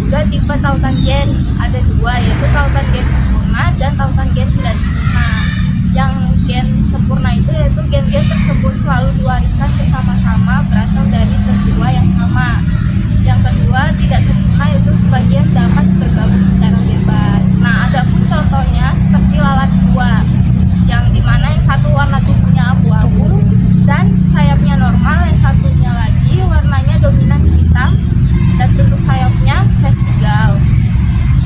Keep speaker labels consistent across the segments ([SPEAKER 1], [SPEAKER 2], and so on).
[SPEAKER 1] juga tipe tautan gen, ada dua, yaitu tautan gen sempurna dan tautan gen tidak sempurna. Yang gen sempurna itu yaitu gen-gen tersebut selalu diwariskan bersama-sama berasal dari tertua yang sama. Yang kedua, tidak sempurna itu sebagian dapat bergabung secara bebas. Nah, ada pun contohnya seperti lalat buah, yang dimana yang satu warna tubuhnya abu-abu dan sayapnya normal, yang satunya lagi warnanya dominan hitam dan bentuk sayapnya vestigal.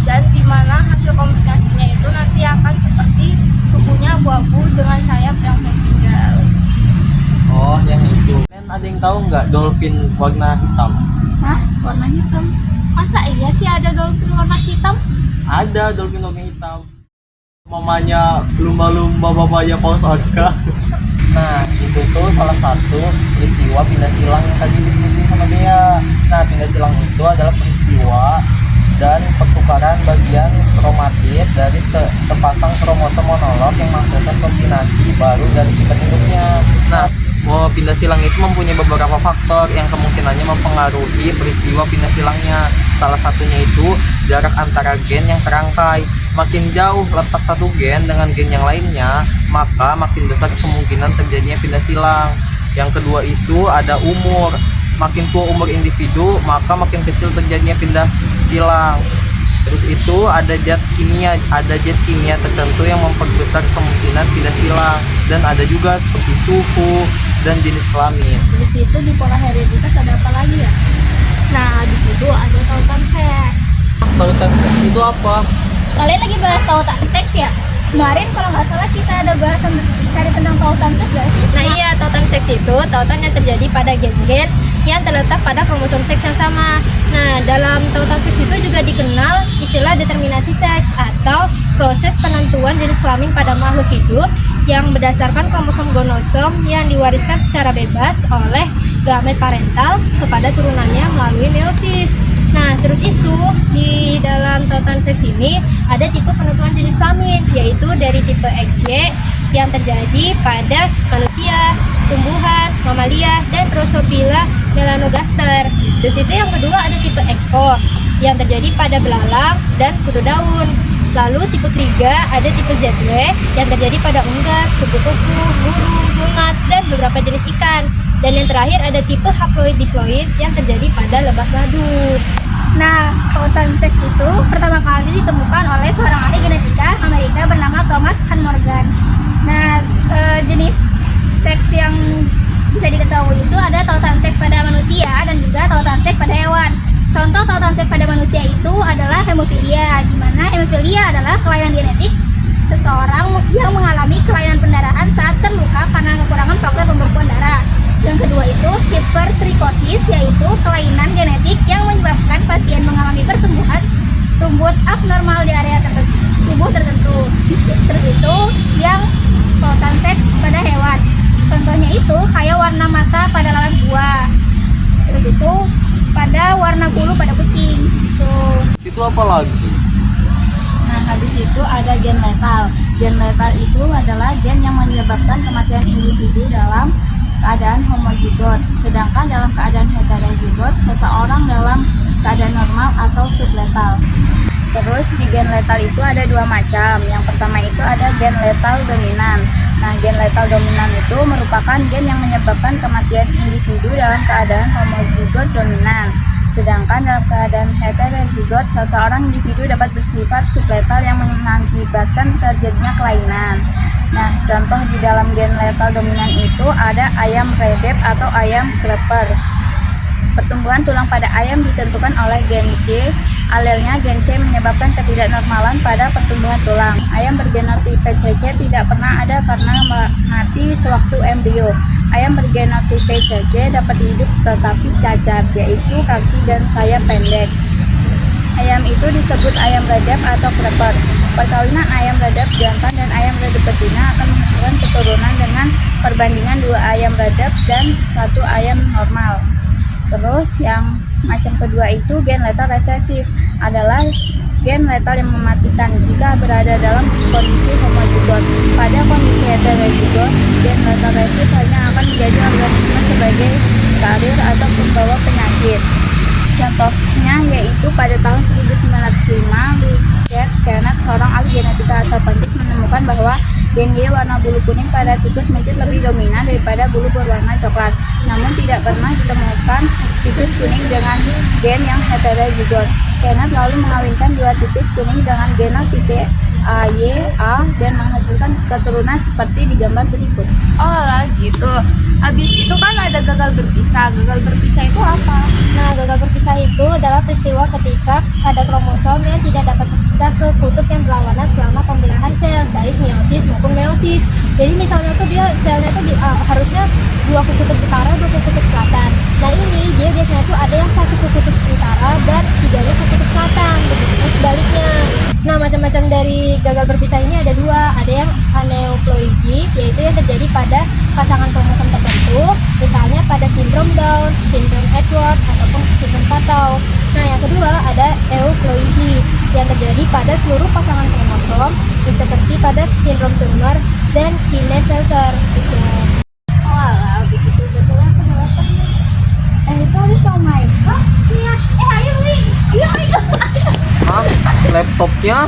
[SPEAKER 1] Dan dimana hasil kombinasinya itu nanti akan seperti tubuhnya abu-abu dengan sayap yang vestigal.
[SPEAKER 2] Oh, yang itu. Kalian ada yang tahu nggak dolphin warna hitam?
[SPEAKER 1] Hah? Warna hitam? Masa iya sih ada dolphin warna hitam?
[SPEAKER 2] Ada dolphin warna hitam. Mamanya lumba-lumba bapaknya Paus Orca. Nah, itu tuh salah satu peristiwa pindah silang yang tadi disebutin sama dia. Nah, pindah silang itu adalah peristiwa dan pertukaran bagian kromatid dari sepasang kromosom monolog yang menghasilkan kombinasi baru dari sifat induknya. Nah, pindah silang itu mempunyai beberapa faktor yang kemungkinannya mempengaruhi peristiwa pindah silangnya. Salah satunya itu jarak antara gen yang terangkai. Makin jauh letak satu gen dengan gen yang lainnya, maka makin besar kemungkinan terjadinya pindah silang. Yang kedua itu ada umur. Makin tua umur individu, maka makin kecil terjadinya pindah silang. Terus itu ada zat kimia tertentu yang memperbesar kemungkinan pindah silang, dan ada juga seperti suhu dan jenis kelamin.
[SPEAKER 1] Terus itu di pola hereditas ada apa lagi ya? Nah, di situ ada tautan seks.
[SPEAKER 2] Tautan seks itu apa?
[SPEAKER 1] Kalian lagi bahas tautan seks ya? Kemarin kalau nggak salah kita ada bahasan cari tentang tautan seks gak sih? Nah iya, tautan seks itu tautan yang terjadi pada gen-gen yang terletak pada kromosom seks yang sama. Nah, dalam tautan seks itu juga dikenal istilah determinasi seks atau proses penentuan jenis kelamin pada makhluk hidup yang berdasarkan kromosom gonosom yang diwariskan secara bebas oleh gamet parental kepada turunannya melalui meiosis. Nah, terus itu di dalam tautan seks ini ada tipe penentuan jenis kelamin, yaitu dari tipe XY yang terjadi pada manusia, tumbuhan, mamalia, dan Drosophila melanogaster. Terus itu yang kedua ada tipe XO yang terjadi pada belalang dan kutu daun. Lalu tipe ketiga ada tipe ZW yang terjadi pada unggas, kupu-kupu, burung, bungat, dan beberapa jenis ikan. Dan yang terakhir ada tipe haploid-diploid yang terjadi pada lebah madu. Nah, tautan seks itu pertama kali ditemukan oleh seorang ahli genetika Amerika bernama Thomas Han Morgan. Nah, jenis seks yang bisa diketahui itu ada tautan seks pada manusia dan juga tautan seks pada hewan. Contoh tautan seks pada manusia itu adalah hemofilia, di mana hemofilia adalah kelainan genetik seseorang yang mengalami kelainan pendarahan saat terluka karena kekurangan faktor pembekuan darah. Yang kedua itu hipertrikosis, yaitu kelainan genetik yang menyebabkan pasien mengalami pertumbuhan rumput abnormal di area tubuh tertentu. Terus itu yang tautan seks pada hewan. Contohnya itu kayak warna mata pada lalat buah. Terus itu pada warna bulu pada kucing.
[SPEAKER 2] Itu apa lagi?
[SPEAKER 1] Nah, habis itu ada gen letal. Gen letal itu adalah gen yang menyebabkan kematian individu dalam keadaan homozigot, sedangkan dalam keadaan heterozigot seseorang dalam keadaan normal atau subletal. Terus di gen letal itu ada dua macam. Yang pertama itu ada gen letal dominan. Nah, gen letal dominan itu merupakan gen yang menyebabkan kematian individu dalam keadaan homozigot dominan. Sedangkan dalam keadaan heterozigot seseorang individu dapat bersifat subletal yang mengakibatkan terjadinya kelainan. Nah, contoh di dalam gen letal dominan itu ada ayam redep atau ayam kleper. Pertumbuhan tulang pada ayam ditentukan oleh gen C. Alelnya gen C menyebabkan ketidaknormalan pada pertumbuhan tulang. Ayam bergenotipe CC tidak pernah ada karena mati sewaktu embrio. Ayam bergenotipe CC dapat hidup tetapi cacat, yaitu kaki dan sayap pendek. Ayam itu disebut ayam redep atau kleper. Perkawinan ayam redep jantan dan ayam redep betina akan menghasilkan keturunan dengan perbandingan 2 ayam redep dan 1 ayam normal. Terus yang macam kedua itu gen letal resesif, adalah gen letal yang mematikan jika berada dalam kondisi homozigot. Pada kondisi heterozigot, gen letal resesif hanya akan menjadi organisme sebagai karir atau pembawa penyakit.
[SPEAKER 3] Contohnya yaitu pada tahun 1905, Richard Kenneth, seorang ahli genetika asal Prancis, menemukan bahwa gen Y warna bulu kuning pada tikus mencit lebih dominan daripada bulu berwarna coklat. Namun tidak pernah ditemukan tikus kuning dengan gen yang heterozigot. Kenneth lalu mengawinkan dua tikus kuning dengan genotipe AYA dan menghasilkan keturunan seperti di gambar berikut.
[SPEAKER 4] Oh lah gitu. Habis itu kan ada gagal berpisah. Gagal berpisah itu apa?
[SPEAKER 1] Nah, gagal berpisah itu adalah peristiwa ketika ada kromosom yang tidak dapat berpisah ke kutub yang berlawanan selama pembelahan sel, baik meiosis maupun meiosis. Jadi misalnya tuh dia selnya tuh harusnya dua ke kutub utara, dua ke kutub selatan. Nah ini dia biasanya tuh ada yang satu ke kutub utara dan tiganya ke kutub selatan, begitu sebaliknya. Nah macam-macam dari gagal berpisah ini ada dua, ada yang aneuploidi, yaitu yang terjadi pada pasangan kromosom tertentu, misalnya pada sindrom Down, sindrom Edward, ataupun sindrom Patau. Nah yang kedua ada euploidi, yang terjadi pada seluruh pasangan kromosom, seperti pada sindrom Turner dan Klinefelter. Gitu.
[SPEAKER 3] Oh alah, begitu betulnya penjelasan. Itu ada somai. Hah? Iya. Ayo beli. Ayo.
[SPEAKER 2] Hah? Laptopnya